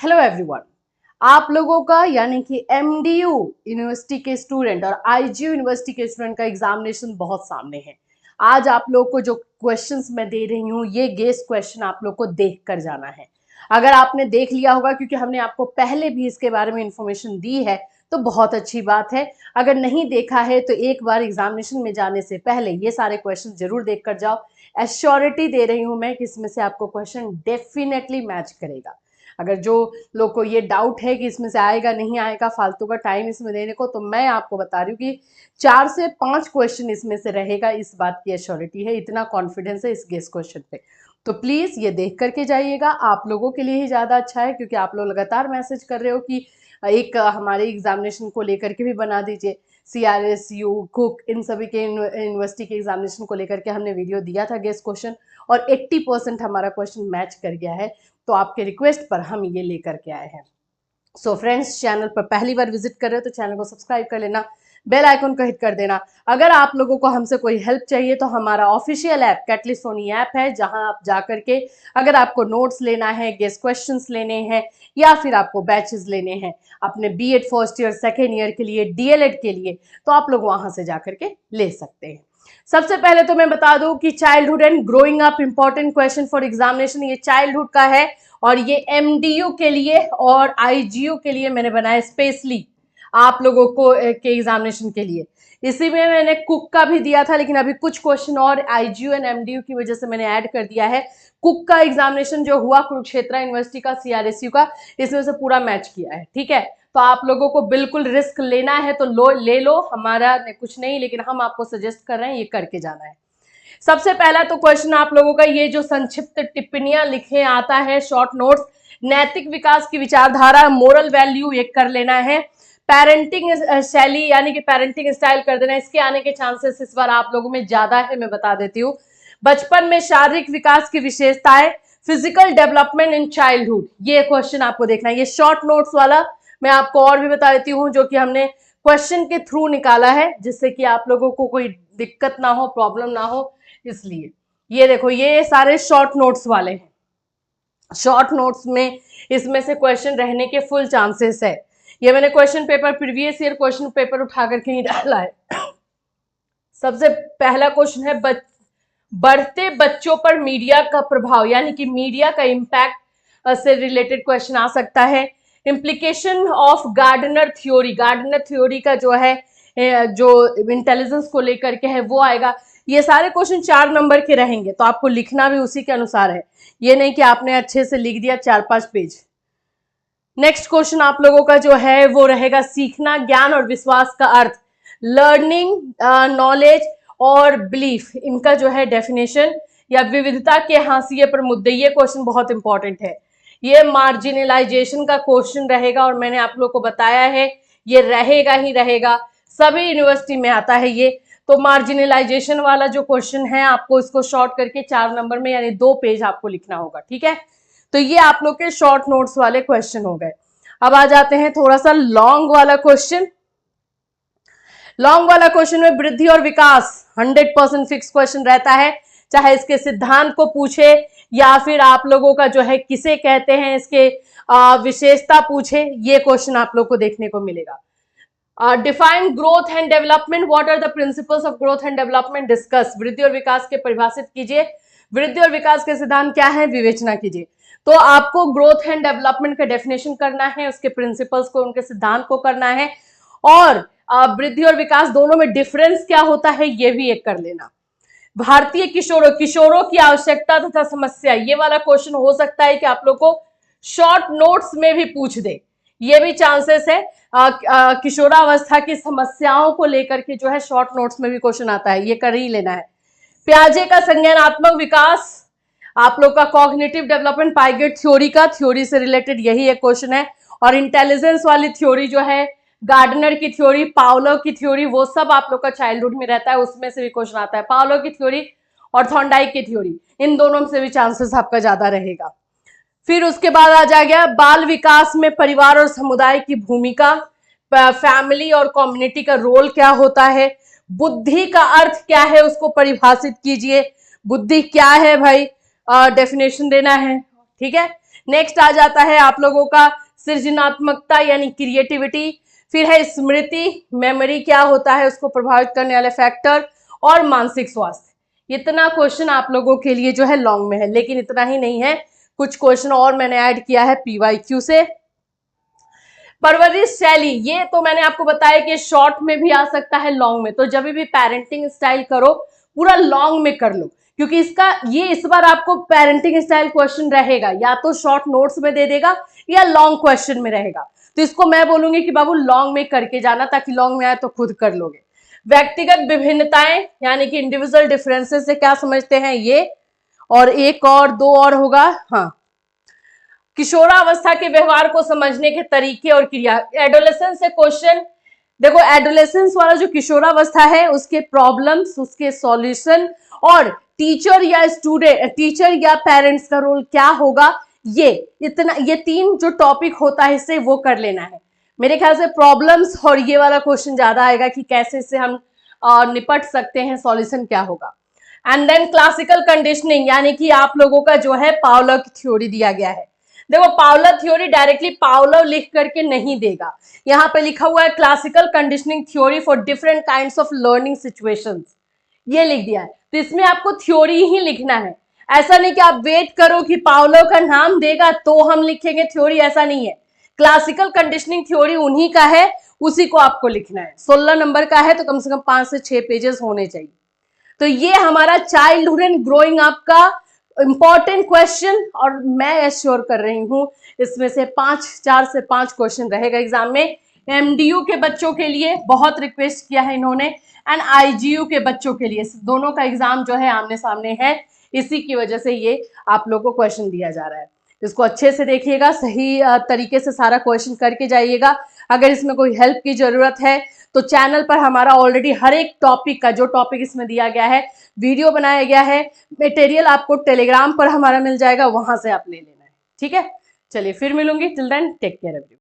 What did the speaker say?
Hello everyone, आप लोगों का यानी कि एमडीयू यूनिवर्सिटी के स्टूडेंट और आईजीयू यूनिवर्सिटी के स्टूडेंट का एग्जामिनेशन बहुत सामने है। आज आप लोग को जो क्वेश्चंस मैं दे रही हूँ ये गेस क्वेश्चन आप लोग को देख कर जाना है। अगर आपने देख लिया होगा, क्योंकि हमने आपको पहले भी इसके बारे में इंफॉर्मेशन दी है, तो बहुत अच्छी बात है। अगर नहीं देखा है तो एक बार एग्जामिनेशन में जाने से पहले ये सारे क्वेश्चन जरूर देख कर जाओ। एश्योरिटी दे रही हूँ मैं कि इसमें से आपको क्वेश्चन डेफिनेटली मैच करेगा। अगर जो लोग को ये डाउट है कि इसमें से आएगा नहीं आएगा, फालतू का टाइम इसमें देने को, तो मैं आपको बता रही हूँ कि 4 से 5 क्वेश्चन इसमें से रहेगा। इस बात की एश्योरिटी है, इतना कॉन्फिडेंस है इस गेस क्वेश्चन पे। तो प्लीज ये देख करके जाइएगा, आप लोगों के लिए ही ज्यादा अच्छा है, क्योंकि आप लोग लगातार मैसेज कर रहे हो कि एक हमारे एग्जामिनेशन को लेकर के भी बना दीजिए। CRSU, कुक, इन सभी के यूनिवर्सिटी के एग्जामिनेशन को लेकर के हमने वीडियो दिया था गेस क्वेश्चन, और 80% हमारा क्वेश्चन मैच कर गया है। तो आपके रिक्वेस्ट पर हम ये लेकर के आए हैं। सो फ्रेंड्स, चैनल पर पहली बार विजिट कर रहे हो तो चैनल को सब्सक्राइब कर लेना, बेल आइकन को हिट कर देना। अगर आप लोगों को हमसे कोई हेल्प चाहिए तो हमारा official app Catalyst Soni app है, जहां आप जा करके अगर आपको नोट्स लेना है, गेस क्वेश्चंस लेने हैं, या फिर आपको बैचेस लेने हैं अपने BEd first year, second year के लिए, डीएलएड के लिए, तो आप लोग वहां से जा करके ले सकते हैं। सबसे पहले तो मैं बता दूं कि childhood and growing up important question for examination, ये चाइल्डहुड का है और ये एमडीयू के लिए और आईजीयू के लिए मैंने बनाया स्पेशली आप लोगों को के एग्जामिनेशन के लिए। इसी में मैंने कुक का भी दिया था, लेकिन अभी कुछ क्वेश्चन और आईजीयू एंड एमडीयू की वजह से मैंने ऐड कर दिया है। कुक का एग्जामिनेशन जो हुआ कुरुक्षेत्र यूनिवर्सिटी का, CRSU का, इसमें से पूरा मैच किया है। ठीक है, तो आप लोगों को बिल्कुल रिस्क लेना है तो ले लो, हमारा कुछ नहीं, लेकिन हम आपको सजेस्ट कर रहे हैं ये करके जाना है। सबसे पहला तो क्वेश्चन आप लोगों का, ये जो संक्षिप्त टिप्पणियां लिखे आता है, शॉर्ट नोट्स, नैतिक विकास की विचारधारा, मोरल वैल्यू, ये कर लेना है। पेरेंटिंग शैली यानी कि पेरेंटिंग स्टाइल कर देना, इसके आने के चांसेस इस बार आप लोगों में ज्यादा है, मैं बता देती हूँ। बचपन में शारीरिक विकास की विशेषताएं, फिजिकल डेवलपमेंट इन चाइल्डहुड, ये क्वेश्चन आपको देखना है। ये शॉर्ट नोट्स वाला मैं आपको और भी बता देती हूँ, जो कि हमने क्वेश्चन के थ्रू निकाला है, जिससे कि आप लोगों को कोई दिक्कत ना हो, प्रॉब्लम ना हो, इसलिए। ये देखो, ये सारे शॉर्ट नोट्स वाले हैं। शॉर्ट नोट्स में इसमें से क्वेश्चन रहने के फुल चांसेस है। ये मैंने question paper, previous year question paper उठा करके ही डाला है। सबसे पहला क्वेश्चन है, बढ़ते बच्चों पर मीडिया का प्रभाव, यानी कि मीडिया का इंपैक्ट से रिलेटेड क्वेश्चन आ सकता है। Implication of Gardner theory, Gardner theory का जो है, जो इंटेलिजेंस को लेकर के है, वो आएगा। ये सारे क्वेश्चन 4 नंबर के रहेंगे, तो आपको लिखना भी उसी के अनुसार है, ये नहीं कि आपने अच्छे से लिख दिया 4-5 पेज। नेक्स्ट क्वेश्चन आप लोगों का जो है वो रहेगा, सीखना, ज्ञान और विश्वास का अर्थ, लर्निंग, नॉलेज और बिलीफ, इनका जो है डेफिनेशन, या विविधता के हाशिए पर मुद्दे, ये क्वेश्चन बहुत इंपॉर्टेंट है। ये मार्जिनलाइजेशन का क्वेश्चन रहेगा, और मैंने आप लोग को बताया है ये रहेगा ही रहेगा, सभी यूनिवर्सिटी में आता है ये। तो मार्जिनलाइजेशन वाला जो क्वेश्चन है, आपको इसको शॉर्ट करके 4 नंबर में यानी 2 पेज आपको लिखना होगा। ठीक है, तो ये आप लोग के शॉर्ट नोट्स वाले क्वेश्चन हो गए। अब आ जाते हैं थोड़ा सा लॉन्ग वाला क्वेश्चन। लॉन्ग वाला क्वेश्चन में वृद्धि और विकास 100% फिक्स क्वेश्चन रहता है, चाहे इसके सिद्धांत को पूछे या फिर आप लोगों का जो है किसे कहते हैं इसके विशेषता पूछे, ये क्वेश्चन आप लोग को देखने को मिलेगा। Define growth and development, what are the principles of growth and development, discuss, वृद्धि और विकास के परिभाषित कीजिए, वृद्धि और विकास के सिद्धांत क्या है, विवेचना कीजिए। तो आपको ग्रोथ एंड डेवलपमेंट का डेफिनेशन करना है, उसके प्रिंसिपल्स को, उनके सिद्धांत को करना है, और वृद्धि और विकास दोनों में डिफरेंस क्या होता है ये भी एक कर लेना। भारतीय किशोरों की आवश्यकता तथा समस्या, ये वाला क्वेश्चन हो सकता है कि आप लोग को शॉर्ट नोट्स में भी पूछ दे, ये भी चांसेस है। किशोरावस्था की समस्याओं को लेकर के जो है शॉर्ट नोट्स में भी क्वेश्चन आता है, ये कर ही लेना है। प्याजे का संज्ञानात्मक विकास, आप लोग का कॉग्निटिव डेवलपमेंट, पाइगेट थ्योरी का, थ्योरी से रिलेटेड यही एक क्वेश्चन है। और इंटेलिजेंस वाली थ्योरी जो है, गार्डनर की थ्योरी, पावलो की थ्योरी, वो सब आप लोग का चाइल्डहुड में रहता है, उसमें से भी क्वेश्चन आता है। पावलो की थ्योरी और थॉर्नडाइक की थ्योरी, इन दोनों से भी चांसेस आपका ज्यादा रहेगा। फिर उसके बाद आ जाएगा बाल विकास में परिवार और समुदाय की भूमिका, फैमिली और कम्युनिटी का रोल क्या होता है, बुद्धि का अर्थ क्या है उसको परिभाषित कीजिए, बुद्धि क्या है भाई, डेफिनेशन देना है। ठीक है, नेक्स्ट आ जाता है आप लोगों का सृजनात्मकता यानी क्रिएटिविटी, फिर है स्मृति, मेमोरी क्या होता है उसको प्रभावित करने वाले फैक्टर, और मानसिक स्वास्थ्य। इतना क्वेश्चन आप लोगों के लिए जो है लॉन्ग में है, लेकिन इतना ही नहीं है, कुछ क्वेश्चन और मैंने ऐड किया है पीवाईक्यू से। परवरिश शैली, ये तो मैंने आपको बताया कि शॉर्ट में भी आ सकता है, लॉन्ग में। तो जब भी पेरेंटिंग स्टाइल करो पूरा लॉन्ग में कर लो, क्योंकि इसका ये इस बार आपको पेरेंटिंग स्टाइल क्वेश्चन रहेगा, या तो शॉर्ट नोट्स में दे देगा या लॉन्ग क्वेश्चन में रहेगा। तो इसको मैं बोलूंगी कि बाबू लॉन्ग में करके जाना, ताकि लॉन्ग में आए तो खुद कर लोगे। व्यक्तिगत विभिन्नताएं यानी कि इंडिविजुअल डिफरेंसेस से क्या समझते हैं ये, और एक और दो और होगा, हाँ, किशोरावस्था के व्यवहार को समझने के तरीके और क्रिया। एडोलेसेंस से क्वेश्चन देखो, एडोलेसेंस वाला जो किशोरावस्था है उसके प्रॉब्लम्स, उसके सॉल्यूशन, और टीचर या स्टूडेंट, टीचर या पेरेंट्स का रोल क्या होगा, ये इतना, ये तीन जो टॉपिक होता है इससे वो कर लेना है। मेरे ख्याल से प्रॉब्लम्स और ये वाला क्वेश्चन ज्यादा आएगा कि कैसे इससे हम निपट सकते हैं, सॉल्यूशन क्या होगा। एंड देन क्लासिकल कंडीशनिंग यानी कि आप लोगों का जो है पावलोव की थ्योरी दिया गया है। देखो पावलोव थ्योरी डायरेक्टली पावलोव लिख करके नहीं देगा, यहाँ पे लिखा हुआ है classical conditioning theory for different kinds of learning situations, ये लिख दिया है। तो इसमें आपको थ्योरी ही लिखना है, ऐसा नहीं कि आप वेट करो कि पावलोव का नाम देगा तो हम लिखेंगे थ्योरी, ऐसा नहीं है। क्लासिकल कंडीशनिंग थ्योरी उन्हीं का है, उसी को आपको लिखना है। 16 नंबर का है तो कम से कम 5 से 6 पेजेस होने चाहिए। तो ये हमारा चाइल्डहुड एंड ग्रोइंग अप का इंपॉर्टेंट क्वेश्चन, और मैं एश्योर कर रही हूं इसमें से 4 से 5 क्वेश्चन रहेगा एग्जाम में। एमडीयू के बच्चों के लिए बहुत रिक्वेस्ट किया है इन्होंने, एंड आईजीयू के बच्चों के लिए, दोनों का एग्जाम जो है आमने सामने है, इसी की वजह से ये आप लोगों को क्वेश्चन दिया जा रहा है। इसको अच्छे से देखिएगा, सही तरीके से सारा क्वेश्चन करके जाइएगा। अगर इसमें कोई हेल्प की जरूरत है तो चैनल पर हमारा ऑलरेडी हर एक टॉपिक का, जो टॉपिक इसमें दिया गया है, वीडियो बनाया गया है, मटेरियल आपको टेलीग्राम पर हमारा मिल जाएगा, वहां से आप ले लेना है। ठीक है, चलिए फिर मिलूंगी, till then take care everyone.